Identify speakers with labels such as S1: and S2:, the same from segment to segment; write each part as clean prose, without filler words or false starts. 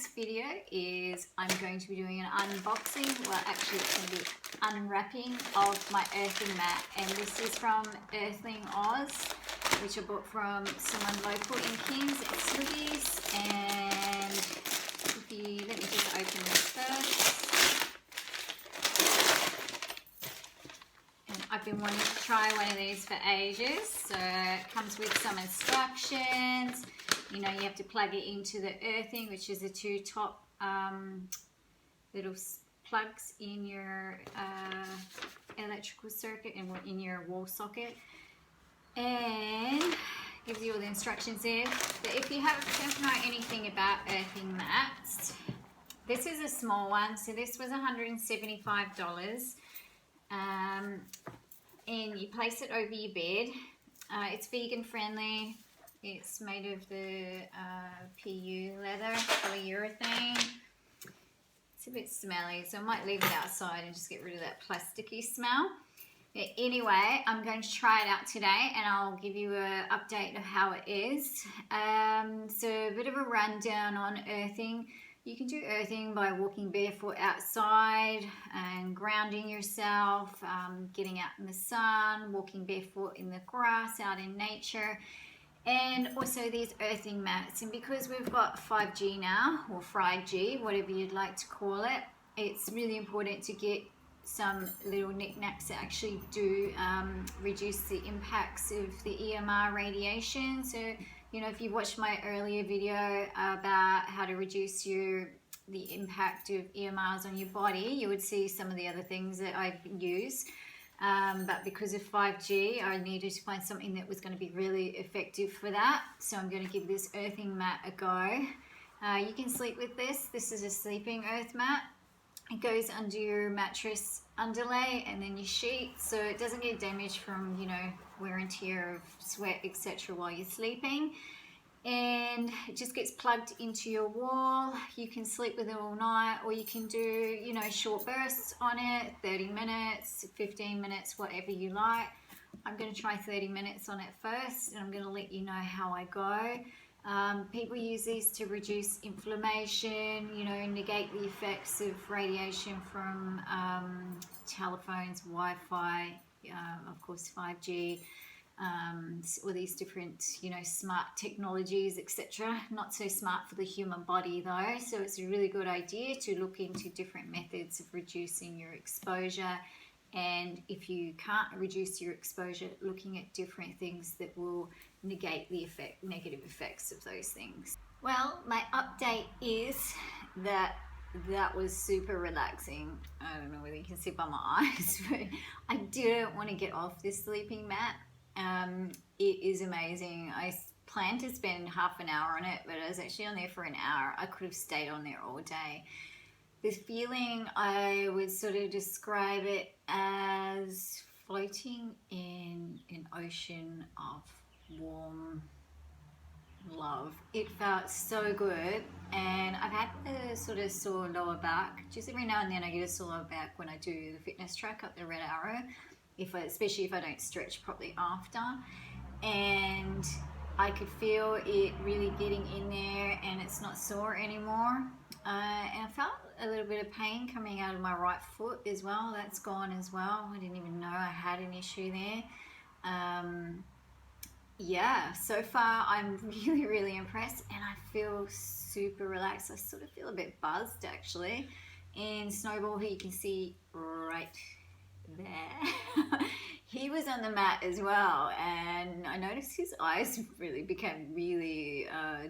S1: this video is I'm going to be doing an unboxing, well actually it's going to be unwrapping of my earthing mat, and this is from Earthling Oz, which I bought from someone local in Cairns at Snuggies. And if you let me just open this first. And I've been wanting to try one of these for ages, so it comes with some instructions. You know, you have to plug it into the earthing, which is the two top little plugs in your electrical circuit and in your wall socket, and gives you all the instructions there. But if you don't know anything about earthing mats, this is a small one, so this was $175, and you place it over your bed. It's vegan friendly. It's made of the PU leather, polyurethane. It's a bit smelly, so I might leave it outside and just get rid of that plasticky smell. But anyway, I'm going to try it out today and I'll give you an update of how it is. So a bit of a rundown on earthing. You can do earthing by walking barefoot outside and grounding yourself, getting out in the sun, walking barefoot in the grass, out in nature. And also these earthing mats, and because we've got 5G now, or 5G, whatever you'd like to call it, it's really important to get some little knickknacks that actually do reduce the impacts of the EMR radiation. So, you know, if you watched my earlier video about how to reduce the impact of EMRs on your body, you would see some of the other things that I use. But because of 5G, I needed to find something that was going to be really effective for that. So I'm going to give this earthing mat a go. You can sleep with this. This is a sleeping earth mat. It goes under your mattress underlay and then your sheet, so it doesn't get damaged from, you know, wear and tear of sweat, etc. while you're sleeping. And it just gets plugged into your wall. You can sleep with it all night, or you can do, you know, short bursts on it, 30 minutes, 15 minutes, whatever you like. I'm going to try 30 minutes on it first, and I'm going to let you know how I go. People use these to reduce inflammation, you know, negate the effects of radiation from telephones, Wi-Fi, of course 5G. All these different, you know, smart technologies, etc. Not so smart for the human body though, so it's a really good idea to look into different methods of reducing your exposure. And if you can't reduce your exposure, looking at different things that will negate the negative effects of those things. Well, my update is that was super relaxing. I don't know whether you can see by my eyes, but I didn't want to get off this sleeping mat. It is amazing. I planned to spend half an hour on it, but I was actually on there for an hour. I could have stayed on there all day. The feeling, I would sort of describe it as floating in an ocean of warm love. It felt so good, and I've had a sort of sore lower back. Just every now and then I get a sore lower back when I do the fitness track up the Red Arrow, especially if I don't stretch properly after. And I could feel it really getting in there, and it's not sore anymore. And I felt a little bit of pain coming out of my right foot as well. That's gone as well. I didn't even know I had an issue there. Yeah, so far I'm really impressed, and I feel super relaxed. I sort of feel a bit buzzed actually. And Snowball, who you can see right there, he was on the mat as well, and I noticed his eyes really became really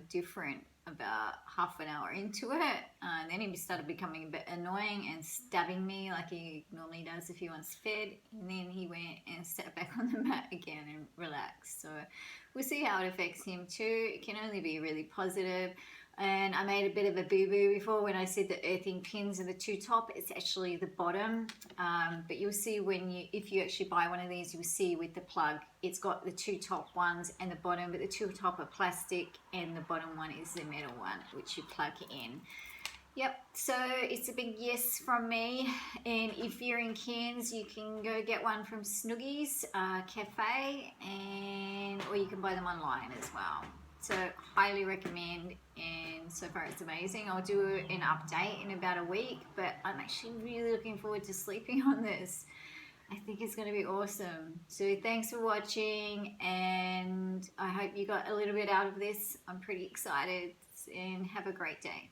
S1: different about half an hour into it, and then he started becoming a bit annoying and stabbing me like he normally does if he wants fed, and then he went and sat back on the mat again and relaxed. So we'll see how it affects him too. It can only be really positive. And I made a bit of a boo-boo before when I said the earthing pins are the two top. It's actually the bottom, but you'll see if you actually buy one of these, you'll see with the plug, it's got the two top ones and the bottom, but the two top are plastic and the bottom one is the metal one, which you plug in. Yep, so it's a big yes from me. And if you're in Cairns, you can go get one from Snuggies Cafe, or you can buy them online as well. So highly recommend, and so far it's amazing. I'll do an update in about a week, but I'm actually really looking forward to sleeping on this. I think it's going to be awesome. So thanks for watching, and I hope you got a little bit out of this. I'm pretty excited, and have a great day.